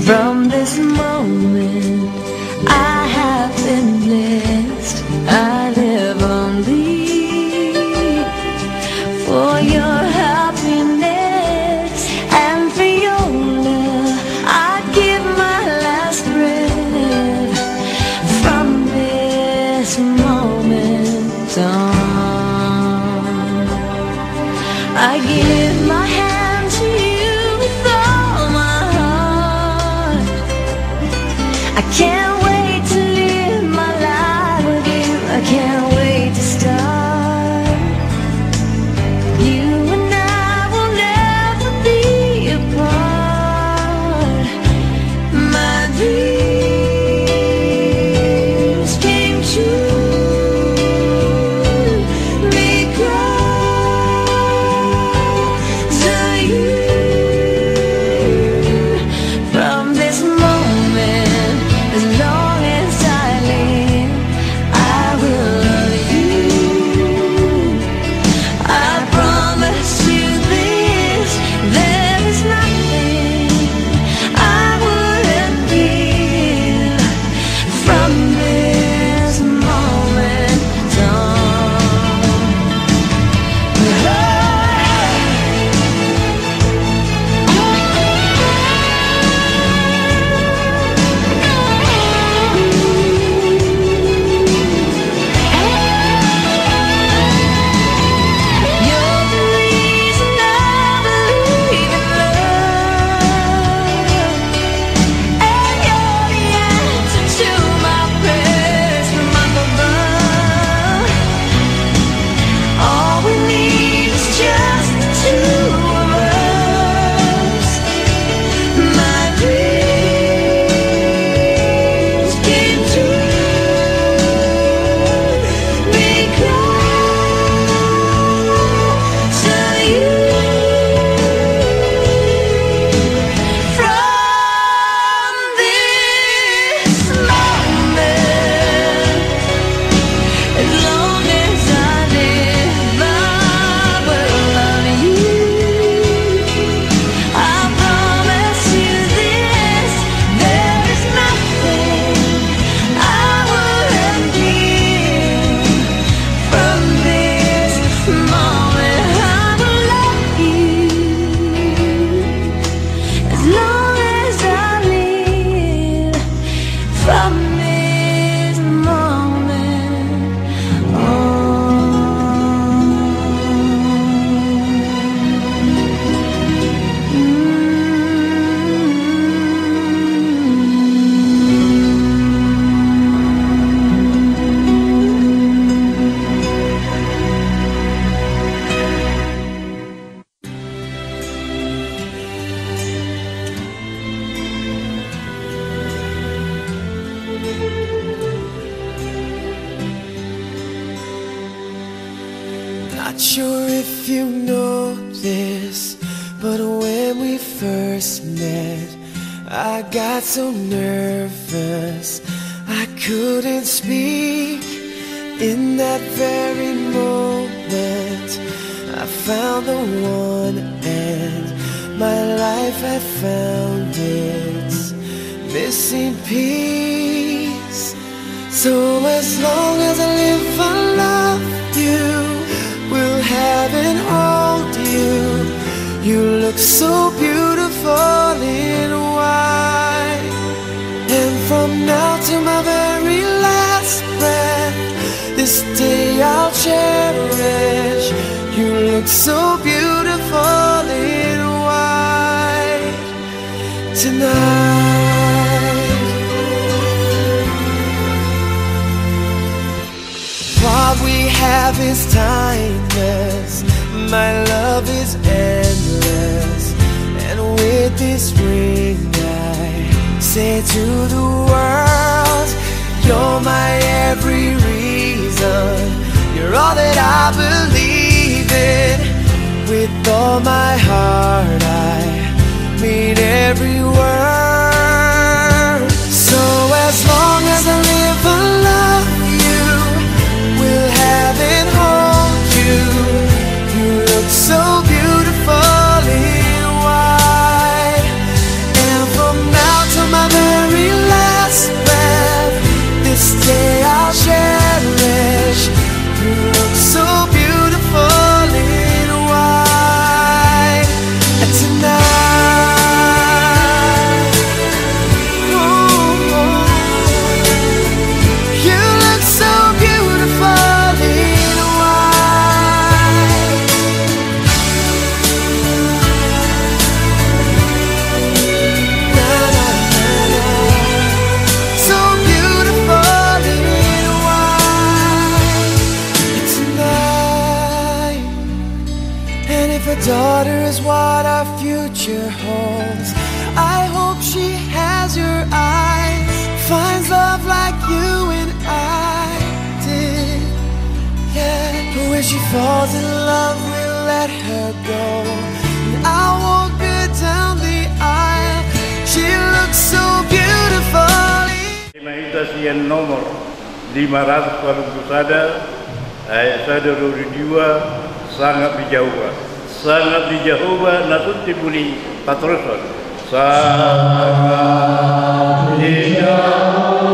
From this moment I have been blessed. I live only for your happiness and for your love. I give my last breath. From this moment on, I give my hand to you with all my heart. I can't wait to live my life with you. I can't wait to start. You and I will never be apart. My dreams came true because of you. From this moment, as long as I live, I will love you. I promise you this, there is nothing I wouldn't give. From this moment you're the reason I believe in love, and you're the answer to my prayers from up above. All we need is just the two of us. My dreams came true because of you. From this moment, as long as I live, I will love you. I promise you this, there is nothing I wouldn't give. From this moment, I will love you. As long as I live. From this moment Not sure if you know this, but when we first met, I got so nervous I couldn't speak. In that very moment, I found the one, and my life had found its missing piece. So as long as I live, I love you. Will have and hold you. You look so beautiful in white. And from now to my very last breath, this day I'll cherish. You look so beautiful in white tonight. What we have is timeless. My love is endless. And with this ring I say to the world, you're my every reason. You're all that I believe in. With all my heart I mean every word. So as long as I live, I love you. Will have and hold you. You look so beautiful in white. And from now to our future holds. I hope she has your eyes, finds love like you and I did. Yeah, but when she falls in love, we'll let her go, and I'll walk her down the aisle. She looks so beautiful. Yang nomor 500 sada dua sangat dijauh natun tibuli patroson sangat dijauh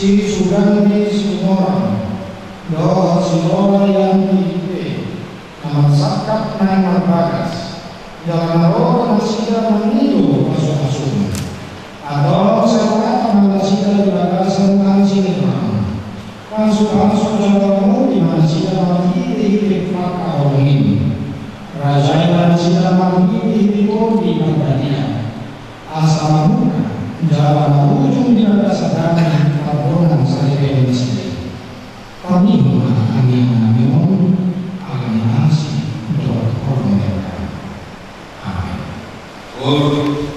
Sugandi Situmorang, doa Loraya Yanti, nama sakap naik bagas, jalan roh nasida meniru masuk-masuk, atau seorang nasida bagasan Situmorang, langsung jalanmu di mana sida mati di maka orang ini, raja nasida mati di timur di Pandiangan, asal muka. jalan ujung tidak sadari tabonan saya di sini. Kami memang aliansi untuk Pernikahan. Amin.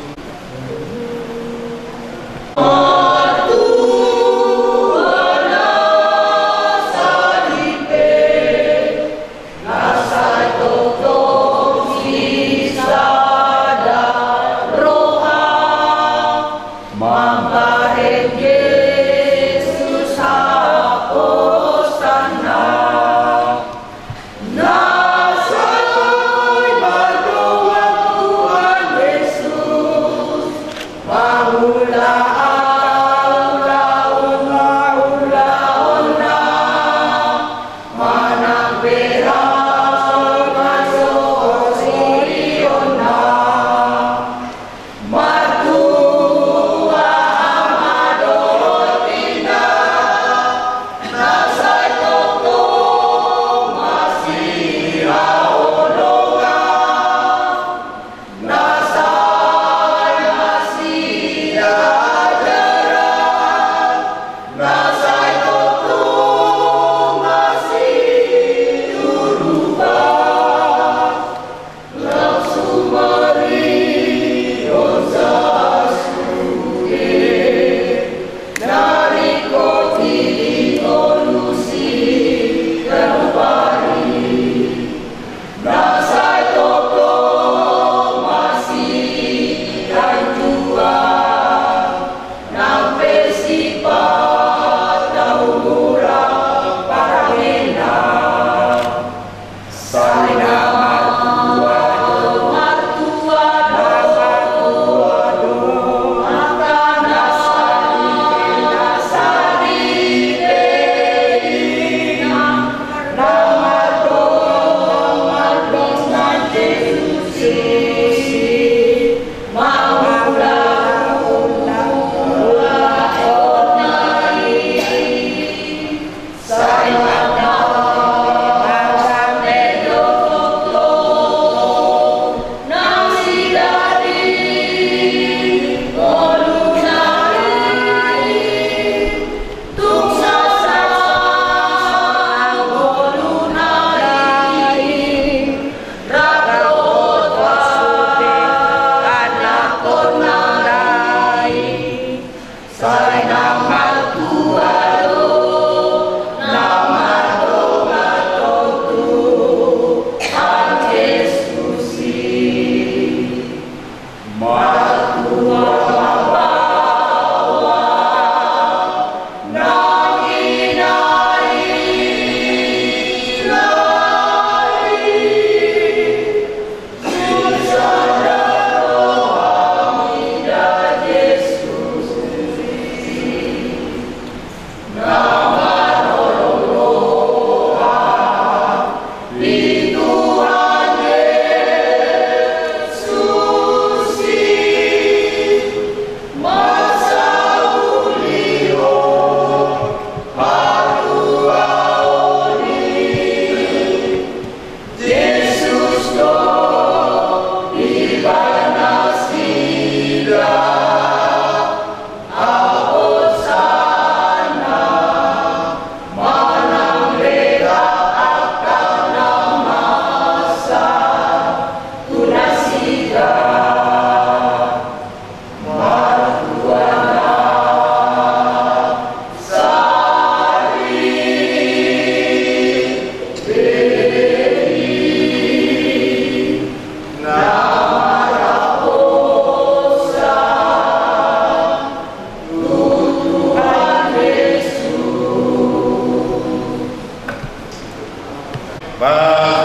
Bapak